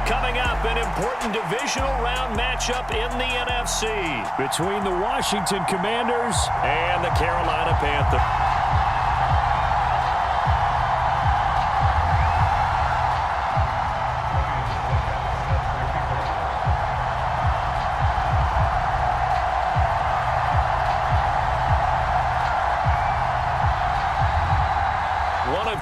Coming up, an important divisional round matchup in the NFC between the Washington Commanders and the Carolina Panthers.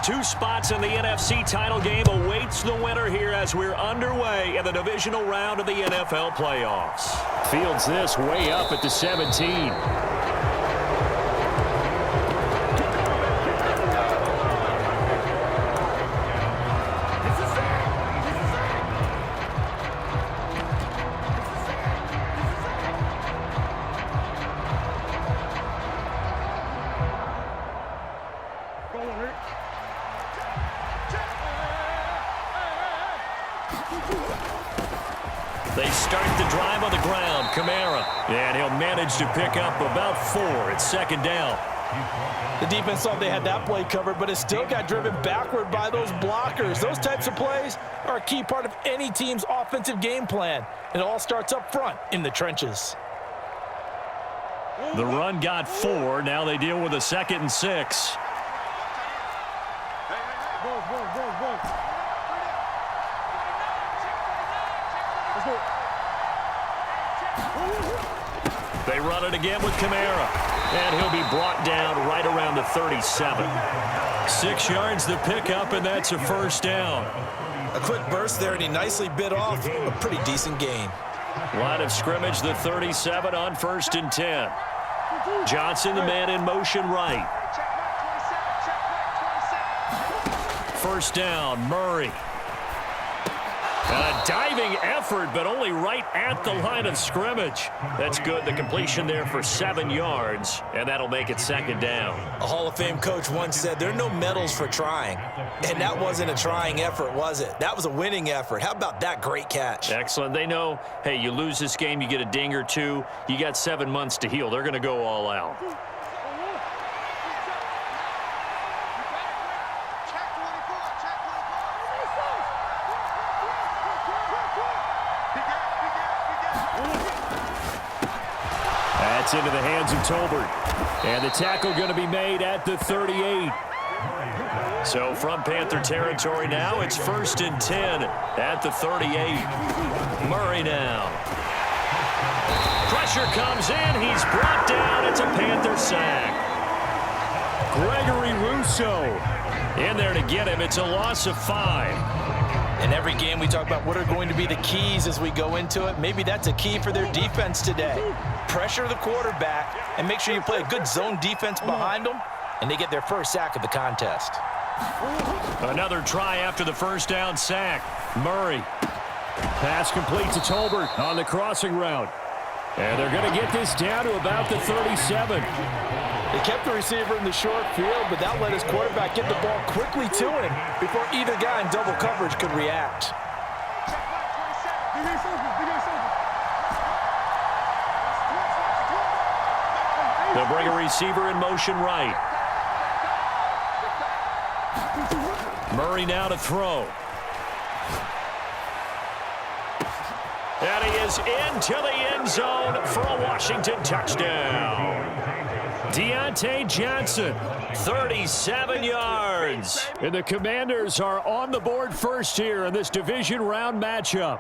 Two spots in the NFC title game awaits the winner here as we're underway in the divisional round of the NFL playoffs. Fields this way up at the 17. They start the drive on the ground. Kamara. And he'll manage to pick up about 4 at second down. The defense thought they had that play covered, but it still got driven backward by those blockers. Those types of plays are a key part of any team's offensive game plan. It all starts up front in the trenches. The run got 4. Now they deal with a 2nd and 6. They run it again with Kamara. And he'll be brought down right around the 37. 6 yards the pickup, and that's a first down. A quick burst there, and he nicely bit off a pretty decent gain. Line of scrimmage, the 37 on 1st and 10. Johnson, the man in motion right. First down, Murray. A diving effort, but only right at the line of scrimmage. That's good. The completion there for 7 yards, and that'll make it 2nd down. A Hall of Fame coach once said there are no medals for trying. And that wasn't a trying effort, was it? That was a winning effort. How about that great catch? Excellent. They know, hey, you lose this game, you get a ding or 2. You got 7 months to heal. They're going to go all out. That's into the hands of Tolbert. And the tackle going to be made at the 38. So from Panther territory now, it's 1st and 10 at the 38. Murray now. Pressure comes in. He's brought down. It's a Panther sack. Gregory Rousseau in there to get him. It's a loss of 5. In every game we talk about what are going to be the keys as we go into it. Maybe that's a key for their defense today. Pressure the quarterback and make sure you play a good zone defense behind them, and they get their first sack of the contest. Another try after the first down sack. Murray. Pass complete to Tolbert on the crossing route. And they're going to get this down to about the 37. They kept the receiver in the short field, but that let his quarterback get the ball quickly to him before either guy in double coverage could react. They'll bring a receiver in motion right. Murray now to throw. And he is into the end zone for a Washington touchdown. Deontay Johnson, 37 yards. And the Commanders are on the board first here in this division round matchup.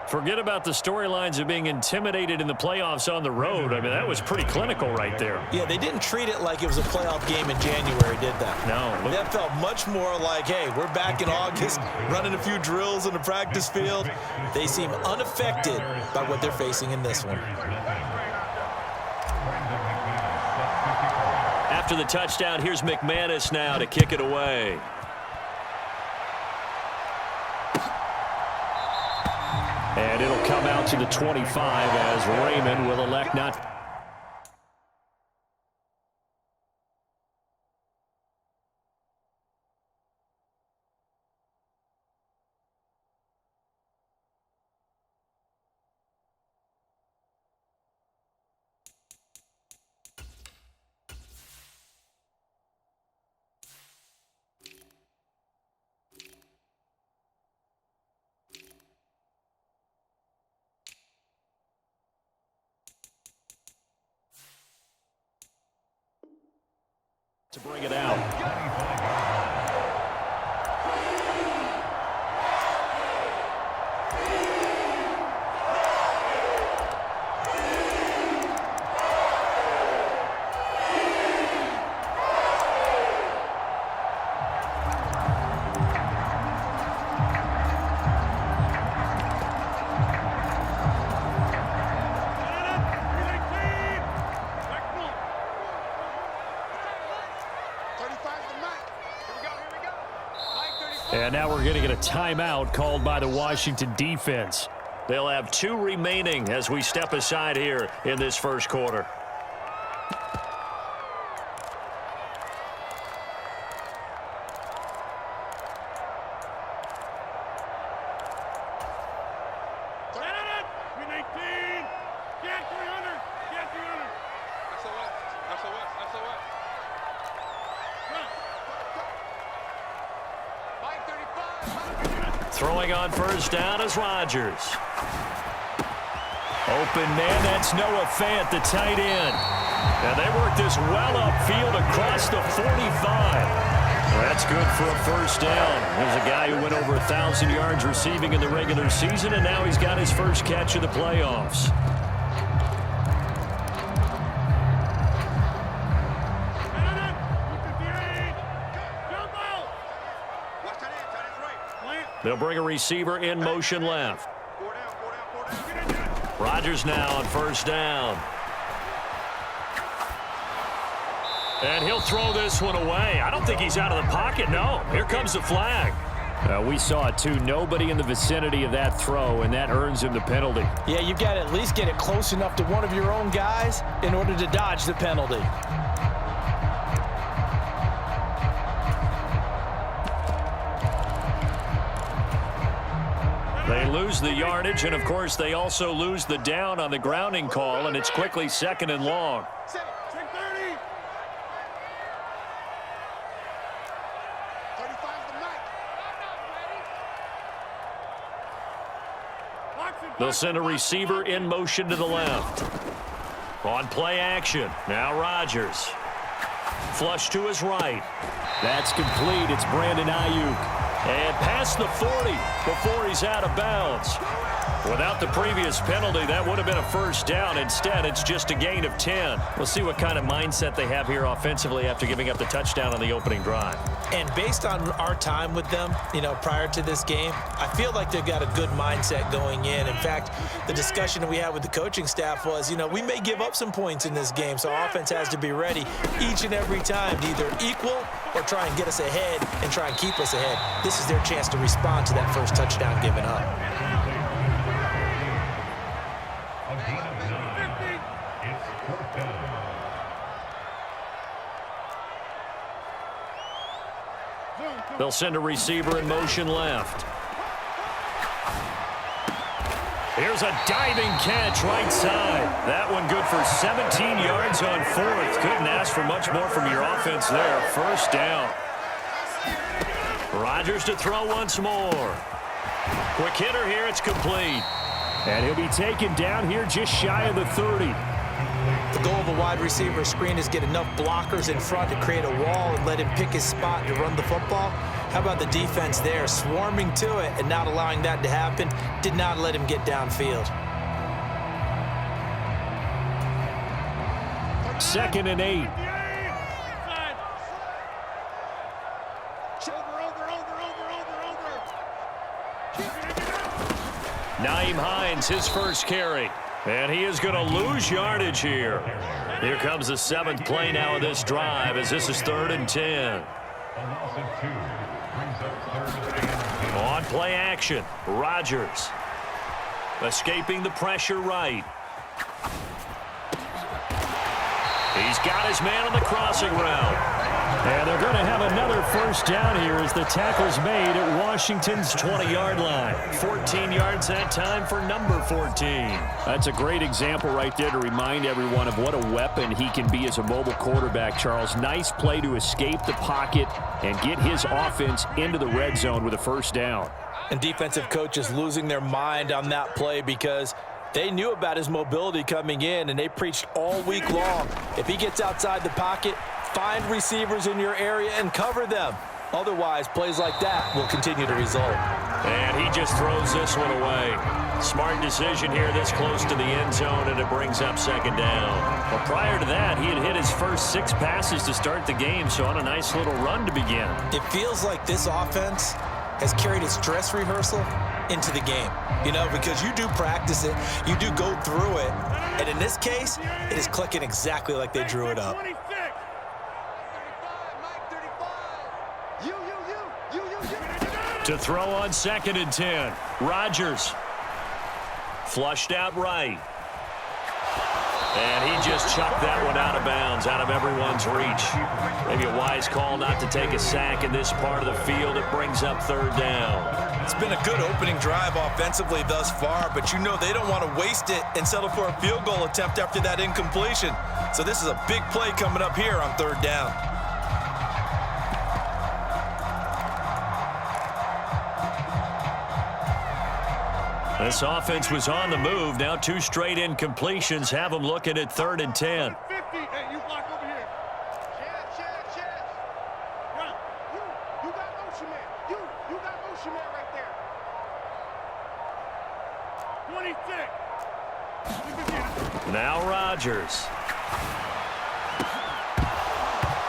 Forget about the storylines of being intimidated in the playoffs on the road. I mean, that was pretty clinical right there. Yeah, they didn't treat it like it was a playoff game in January, did that? No. That felt much more like, hey, we're back in August, running a few drills in the practice field. They seem unaffected by what they're facing in this one. After the touchdown, here's McManus now to kick it away. And it'll come out to the 25 as Raymond will elect not. to bring it out. And now we're going to get a timeout called by the Washington defense. They'll have 2 remaining as we step aside here in this first quarter. Throwing on first down is Rodgers. Open man, that's Noah Fant, the tight end. And they work this well upfield across the 45. That's good for a first down. There's a guy who went over 1,000 yards receiving in the regular season, and now he's got his first catch of the playoffs. They'll bring a receiver in motion left. Rodgers now on first down. And he'll throw this one away. I don't think he's out of the pocket, no. Here comes the flag. We saw it too. Nobody in the vicinity of that throw, and that earns him the penalty. Yeah, you've got to at least get it close enough to one of your own guys in order to dodge the penalty. They lose the yardage, and of course they also lose the down on the grounding call, and it's quickly 2nd and long. They'll send a receiver in motion to the left. On play action, now Rodgers. Flush to his right. That's complete. It's Brandon Ayuk. And past the 40 before he's out of bounds. Without the previous penalty, that would have been a first down. Instead, it's just a gain of 10. We'll see what kind of mindset they have here offensively after giving up the touchdown on the opening drive. And based on our time with them, prior to this game, I feel like they've got a good mindset going in. In fact, the discussion that we had with the coaching staff was, we may give up some points in this game, so our offense has to be ready each and every time to either equal or try and get us ahead and try and keep us ahead. This is their chance to respond to that first touchdown given up. They'll send a receiver in motion left. Here's a diving catch right side. That one good for 17 yards on 4th. Couldn't ask for much more from your offense there. First down. Rodgers to throw once more. Quick hitter here. It's complete. And he'll be taken down here just shy of the 30. The goal of a wide receiver screen is get enough blockers in front to create a wall and let him pick his spot to run the football. How about the defense there, swarming to it and not allowing that to happen? Did not let him get downfield. 2nd and 8. Nyheim Hines, his first carry. And he is going to lose yardage here. Here comes the 7th play now of this drive as this is 3rd and 10. On play action, Rodgers. Escaping the pressure right. He's got his man on the crossing route. And they're going to have another first down here as the tackle's made at Washington's 20-yard line. 14 yards that time for number 14. That's a great example right there to remind everyone of what a weapon he can be as a mobile quarterback, Charles. Nice play to escape the pocket and get his offense into the red zone with a first down. And defensive coaches losing their mind on that play because they knew about his mobility coming in, and they preached all week long. If he gets outside the pocket, find receivers in your area and cover them. Otherwise, plays like that will continue to result. And he just throws this one away. Smart decision here this close to the end zone, and it brings up second down. Well, prior to that, he had hit his first 6 passes to start the game, so on a nice little run to begin. It feels like this offense has carried its dress rehearsal into the game. You know, because you do practice it, you do go through it, and in this case, it is clicking exactly like they drew it up. To throw on 2nd and 10. Rodgers. Flushed out right. And he just chucked that one out of bounds, out of everyone's reach. Maybe a wise call not to take a sack in this part of the field. It brings up 3rd down. It's been a good opening drive offensively thus far, but you know they don't want to waste it and settle for a field goal attempt after that incompletion. So this is a big play coming up here on 3rd down. This offense was on the move. Now 2 straight incompletions have them looking at 3rd and 10. Hey, you block over here. Chance. You got motion man. You got motion man right there. 26. Now Rodgers.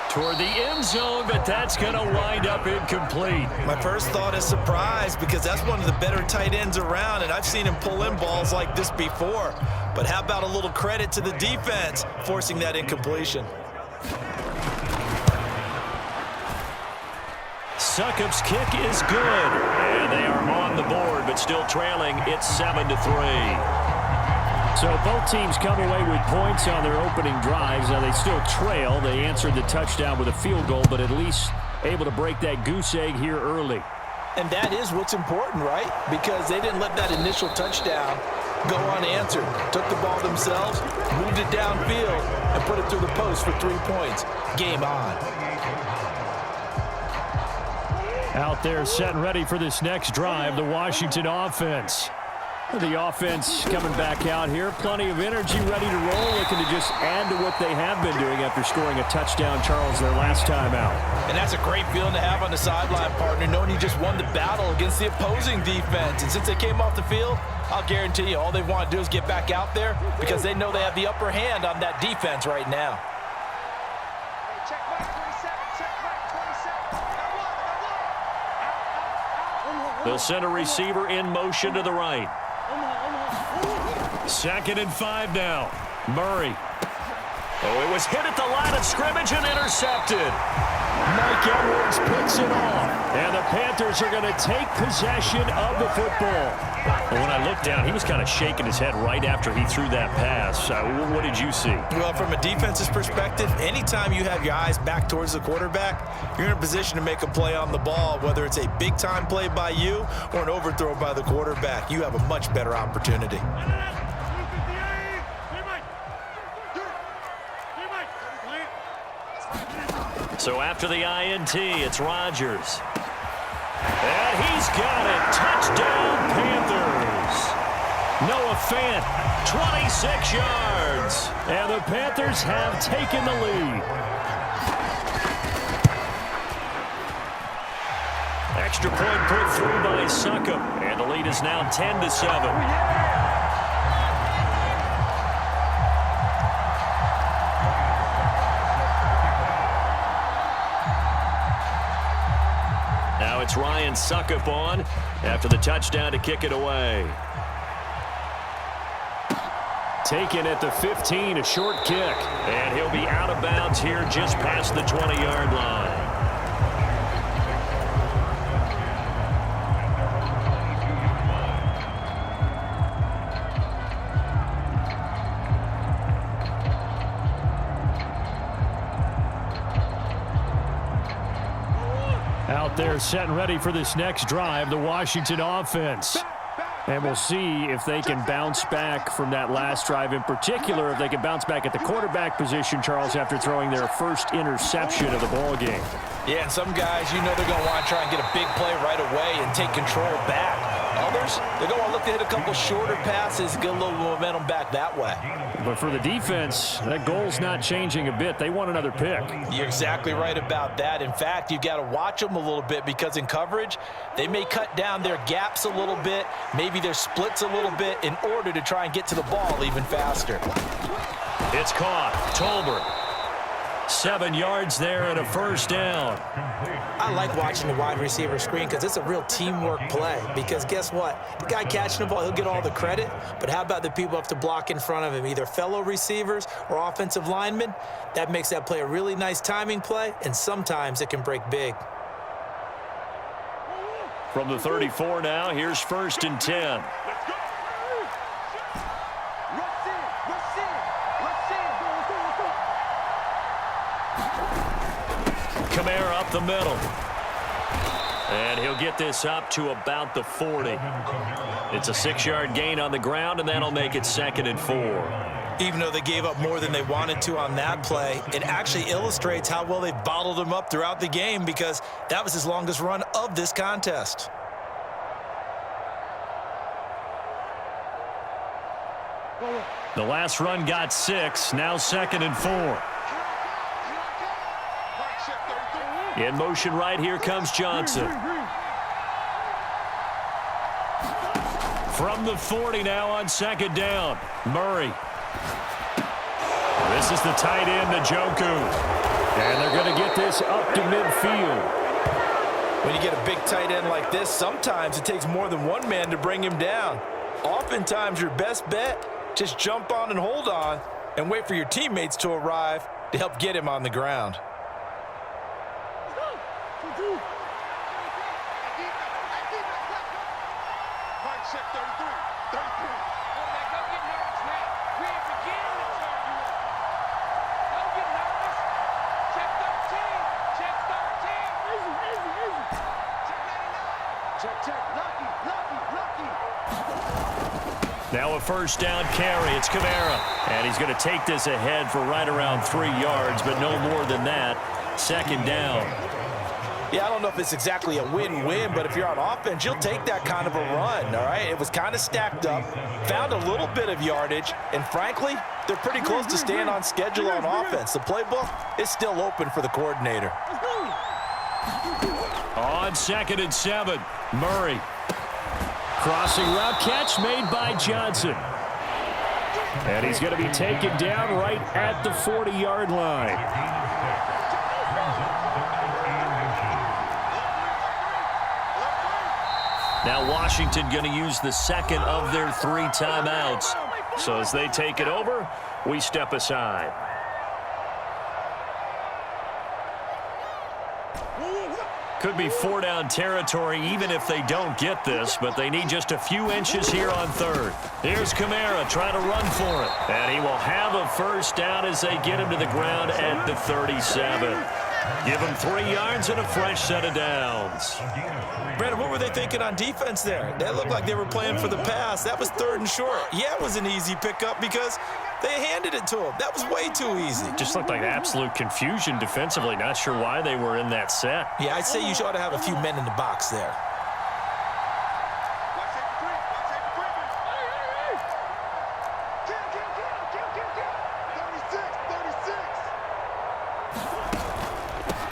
Toward the end zone, but that's going to wind up incomplete. My first thought is surprise because that's one of the better tight ends around, and I've seen him pull in balls like this before. But how about a little credit to the defense forcing that incompletion? Succop's kick is good. And they are on the board, but still trailing. It's 7-3. So both teams come away with points on their opening drives. Now they still trail. They answered the touchdown with a field goal, but at least able to break that goose egg here early. And that is what's important, right? Because they didn't let that initial touchdown go unanswered. Took the ball themselves, moved it downfield, and put it through the post for 3 points. Game on. Out there set and ready for this next drive, the Washington offense. The offense coming back out here. Plenty of energy, ready to roll, looking to just add to what they have been doing after scoring a touchdown, Charles, their last time out. And that's a great feeling to have on the sideline, partner, knowing you just won the battle against the opposing defense. And since they came off the field, I'll guarantee you all they want to do is get back out there because they know they have the upper hand on that defense right now. Check right 27. They'll send a receiver in motion to the right. 2nd and 5 now. Murray. Oh, it was hit at the line of scrimmage and intercepted. Mike Edwards picks it off. And the Panthers are going to take possession of the football. And when I looked down, he was kind of shaking his head right after he threw that pass. What did you see? Well, from a defense's perspective, anytime you have your eyes back towards the quarterback, you're in a position to make a play on the ball, whether it's a big-time play by you or an overthrow by the quarterback. You have a much better opportunity. So after the INT, it's Rodgers. And he's got it. Touchdown, Panthers. Noah Fant, 26 yards. And the Panthers have taken the lead. Extra point put through by Succop. And the lead is now 10-7. It's Ryan Succop on after the touchdown to kick it away. Taken at the 15, a short kick. And he'll be out of bounds here just past the 20-yard line. Out there set and ready for this next drive, the Washington offense. And we'll see if they can bounce back from that last drive, in particular if they can bounce back at the quarterback position, Charles, after throwing their first interception of the ball game. Yeah, and some guys, you know they're going to want to try and get a big play right away and take control back. others, they're going to look to hit a couple shorter passes, get a little momentum back that way. But for the defense, that goal's not changing a bit. They want another pick. You're exactly right about that. In fact, you've got to watch them a little bit because in coverage, they may cut down their gaps a little bit, maybe their splits a little bit in order to try and get to the ball even faster. It's caught. Tolbert. 7 yards there and a first down. I like watching the wide receiver screen because it's a real teamwork play. Because guess what? The guy catching the ball, he'll get all the credit. But how about the people have to block in front of him, either fellow receivers or offensive linemen? That makes that play a really nice timing play, and sometimes it can break big. From the 34 now, here's 1st and 10. Kamara up the middle. And he'll get this up to about the 40. It's a 6-yard gain on the ground, and that'll make it 2nd and 4. Even though they gave up more than they wanted to on that play, it actually illustrates how well they've bottled him up throughout the game because that was his longest run of this contest. The last run got 6, now 2nd and 4. In motion right, here comes Johnson. From the 40 now on 2nd down, Murray. This is the tight end, Njoku. And they're going to get this up to midfield. When you get a big tight end like this, sometimes it takes more than one man to bring him down. Oftentimes, your best bet, just jump on and hold on and wait for your teammates to arrive to help get him on the ground. Now a first down carry. It's Kamara. And he's going to take this ahead for right around 3 yards, but no more than that. 2nd down. Yeah, I don't know if it's exactly a win-win, but if you're on offense, you'll take that kind of a run, all right? It was kind of stacked up, found a little bit of yardage, and frankly, they're pretty close to staying on schedule on offense. The playbook is still open for the coordinator. On 2nd and 7, Murray. Crossing route catch made by Johnson. And he's going to be taken down right at the 40-yard line. Now Washington going to use the 2nd of their 3 timeouts. So as they take it over, we step aside. Could be 4-down territory even if they don't get this, but they need just a few inches here on 3rd. Here's Kamara trying to run for it. And he will have a first down as they get him to the ground at the 37. Give him 3 yards and a fresh set of downs. Brandon, what were they thinking on defense there? That looked like they were playing for the pass. That was 3rd and short. Yeah, it was an easy pickup because they handed it to him. That was way too easy. Just looked like absolute confusion defensively. Not sure why they were in that set. Yeah, I'd say you ought to have a few men in the box there.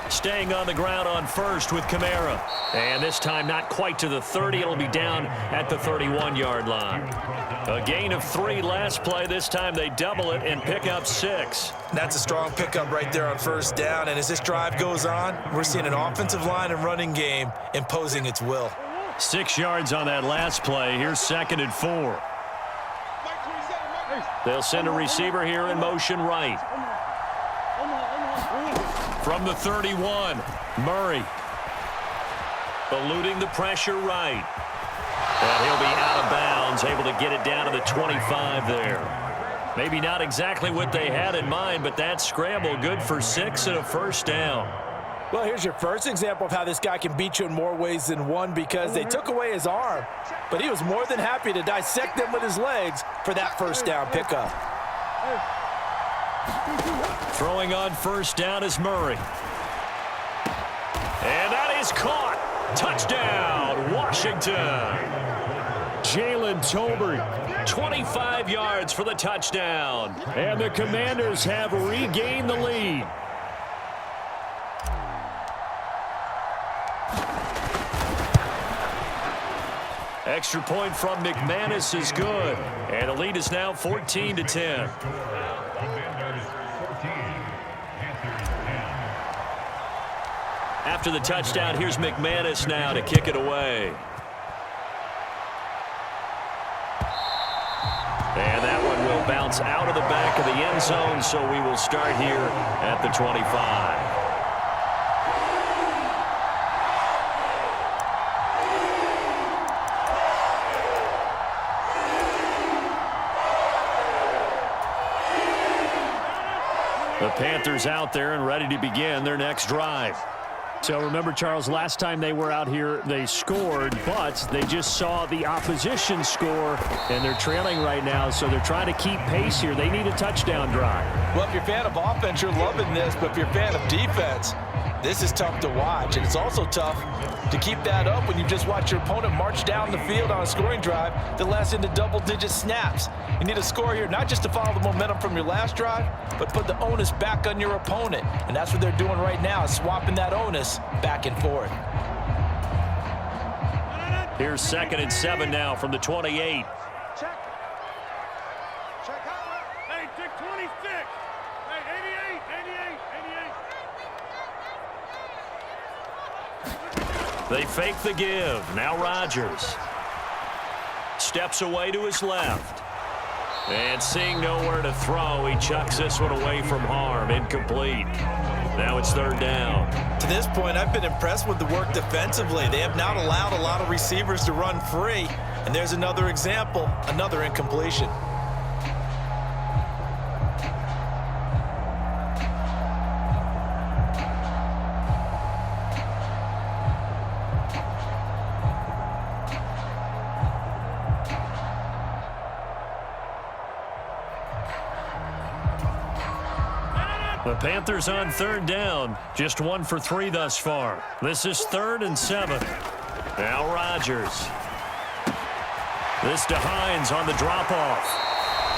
Staying on the ground on 1st with Kamara. And this time not quite to the 30. It'll be down at the 31-yard line. A gain of 3 last play. This time they double it and pick up 6. That's a strong pickup right there on 1st down. And as this drive goes on, we're seeing an offensive line and running game imposing its will. 6 yards on that last play. Here's 2nd and 4. They'll send a receiver here in motion right. From the 31, Murray. Eluding the pressure right. And he'll be out of bounds, able to get it down to the 25 there. Maybe not exactly what they had in mind, but that scramble good for 6 and a first down. Well, here's your first example of how this guy can beat you in more ways than one because they took away his arm, but he was more than happy to dissect them with his legs for that first down pickup. Throwing on 1st down is Murray. And that is caught. Touchdown, Washington. Jalen Tolbert. 25 yards for the touchdown. And the Commanders have regained the lead. Extra point from McManus is good. And the lead is now 14-10. After the touchdown, here's McManus now to kick it away. And that one will bounce out of the back of the end zone, so we will start here at the 25. The Panthers out there and ready to begin their next drive. So remember, Charles, last time they were out here, they scored, but they just saw the opposition score, and they're trailing right now, so they're trying to keep pace here. They need a touchdown drive. Well, if you're a fan of offense, you're loving this, but if you're a fan of defense, this is tough to watch, and it's also tough to keep that up when you just watch your opponent march down the field on a scoring drive that lasts into double-digit snaps. You need a score here, not just to follow the momentum from your last drive, but put the onus back on your opponent. And that's what they're doing right now, is swapping that onus back and forth. Here's 2nd and 7 now from the 28. Check. Check out. Hey, Dick 26. Hey, 88. They fake the give. Now Rodgers steps away to his left. And seeing nowhere to throw, he chucks this one away from harm. Incomplete. Now it's 3rd down. To this point, I've been impressed with the work defensively. They have not allowed a lot of receivers to run free. And there's another example, another incompletion. The Panthers on 3rd down. Just 1 for 3 thus far. This is 3rd and 7. Now Rodgers. This to Hines on the drop-off.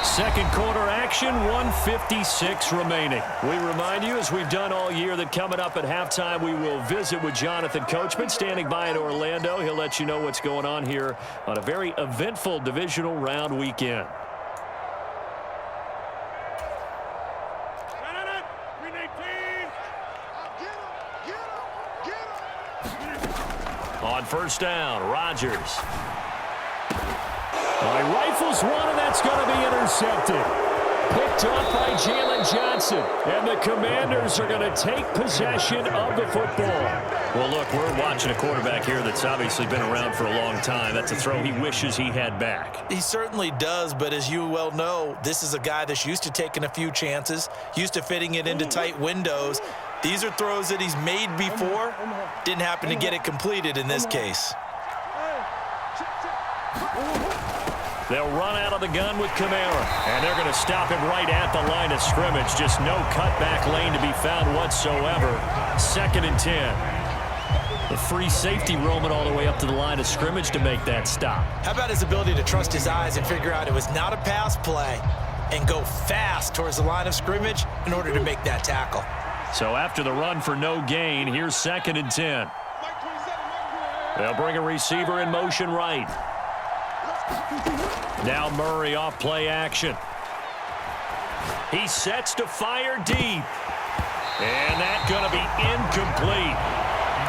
Second quarter action, 1:56 remaining. We remind you, as we've done all year, that coming up at halftime, we will visit with Jonathan Coachman, standing by in Orlando. He'll let you know what's going on here on a very eventful divisional round weekend. On 1st down, Rodgers. He rifles one, and that's going to be intercepted. Picked up by Jalen Johnson. And the Commanders are going to take possession of the football. Well, look, we're watching a quarterback here that's obviously been around for a long time. That's a throw he wishes he had back. He certainly does, but as you well know, this is a guy that's used to taking a few chances, used to fitting it into tight windows. These are throws that he's made before. Didn't happen to get it completed in this case. They'll run out of the gun with Kamara, and they're going to stop him right at the line of scrimmage. Just no cutback lane to be found whatsoever. 2nd and 10. The free safety roaming all the way up to the line of scrimmage to make that stop. How about his ability to trust his eyes and figure out it was not a pass play and go fast towards the line of scrimmage in order to make that tackle. So after the run for no gain, here's 2nd and 10. They'll bring a receiver in motion right. Now Murray off play action. He sets to fire deep. And that's going to be incomplete.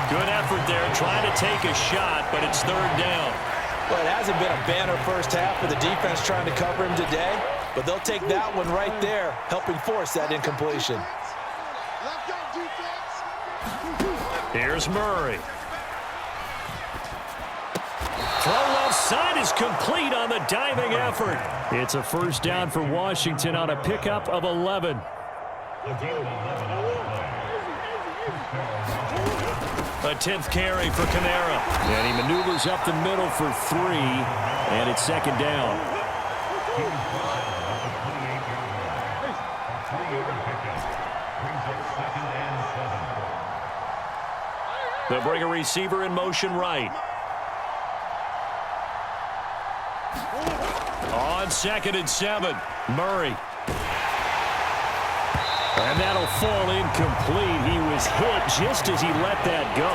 Good effort there, trying to take a shot, but it's 3rd down. Well, it hasn't been a banner first half for the defense trying to cover him today, but they'll take that one right there, helping force that incompletion. Here's Murray. Throw left side is complete on the diving effort. It's a 1st down for Washington on a pickup of 11. A 10th carry for Kamara. And he maneuvers up the middle for 3, and it's 2nd down. They'll bring a receiver in motion right. On 2nd and 7, Murray. And that'll fall incomplete. He was hit just as he let that go.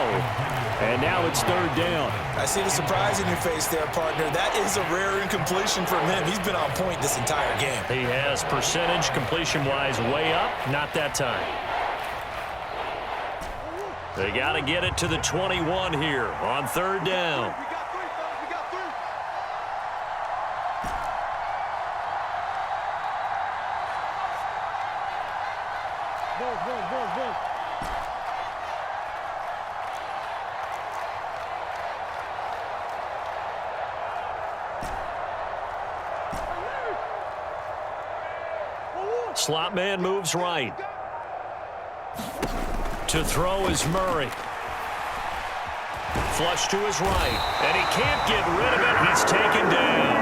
And now it's 3rd down. I see the surprise in your face there, partner. That is a rare incompletion from him. He's been on point this entire game. He has percentage completion-wise way up. Not that time. They got to get it to the 21 here on 3rd down. Slot man moves right. To throw is Murray. Flush to his right. And he can't get rid of it. He's taken down.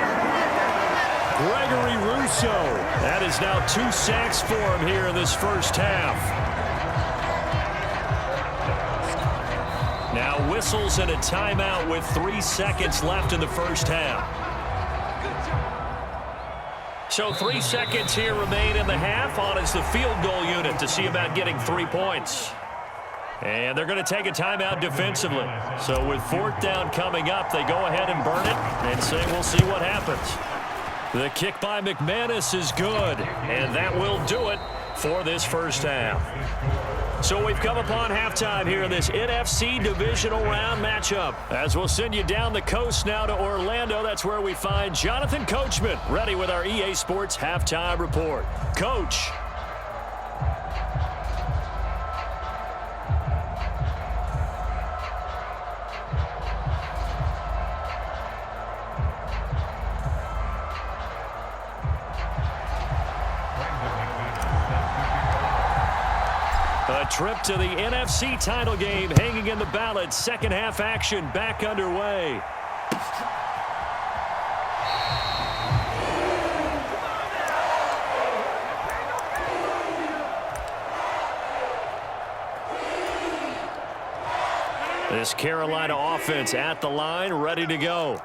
Gregory Rousseau. That is now 2 sacks for him here in this first half. Now whistles and a timeout with 3 seconds left in the first half. So 3 seconds here remain in the half. On is the field goal unit to see about getting 3 points. And they're going to take a timeout defensively. So with 4th down coming up, they go ahead and burn it and say we'll see what happens. The kick by McManus is good, and that will do it for this first half. So we've come upon halftime here in this NFC divisional round matchup. As we'll send you down the coast now to Orlando, that's where we find Jonathan Coachman ready with our EA Sports halftime report. Coach. A trip to the NFC title game hanging in the balance. Second half action back underway. This Carolina offense at the line, ready to go.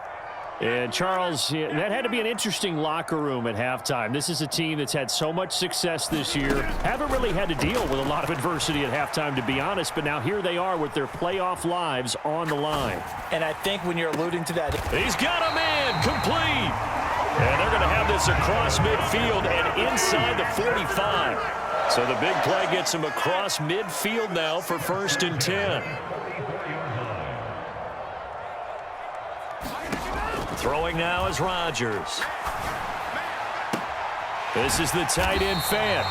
And, Charles, that had to be an interesting locker room at halftime. This is a team that's had so much success this year. Haven't really had to deal with a lot of adversity at halftime, to be honest. But now here they are with their playoff lives on the line. And I think when you're alluding to that, he's got a man complete. And they're going to have this across midfield and inside the 45. So the big play gets him across midfield now for 1st and 10. Throwing now is Rodgers. This is the tight end fan.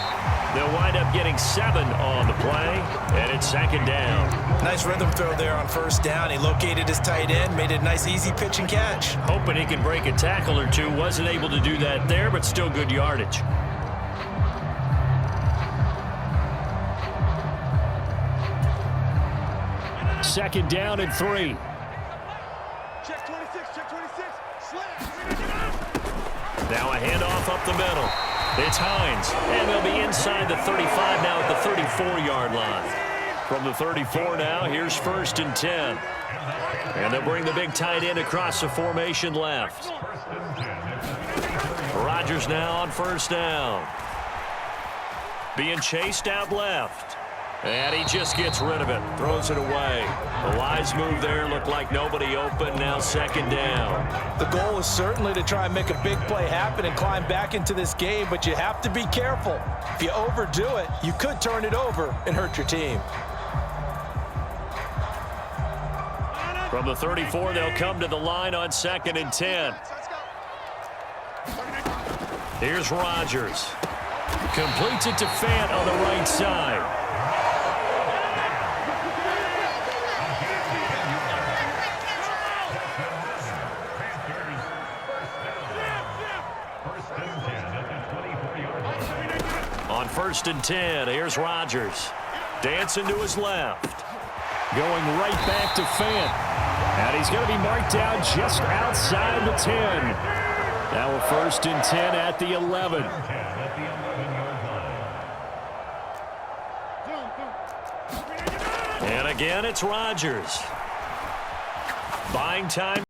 They'll wind up getting 7 on the play, and it's 2nd down. Nice rhythm throw there on 1st down. He located his tight end, made it a nice easy pitch and catch. Hoping he can break a tackle or two. Wasn't able to do that there, but still good yardage. Second down and 3. Check 26, check 26. Now a handoff up the middle. It's Hines, and they'll be inside the 35 now at the 34-yard line. From the 34 now, here's 1st and 10. And they'll bring the big tight end across the formation left. Rodgers now on 1st down. Being chased out left. And he just gets rid of it, throws it away. A wise move there, looked like nobody open, now 2nd down. The goal is certainly to try and make a big play happen and climb back into this game, but you have to be careful. If you overdo it, you could turn it over and hurt your team. From the 34, they'll come to the line on 2nd and 10. Here's Rodgers. Completes it to Fant on the right side. On 1st and 10, here's Rodgers. Dancing to his left. Going right back to Fant. And he's going to be marked down just outside the 10. Now a 1st and 10 at the 11. And again, it's Rodgers. Buying time.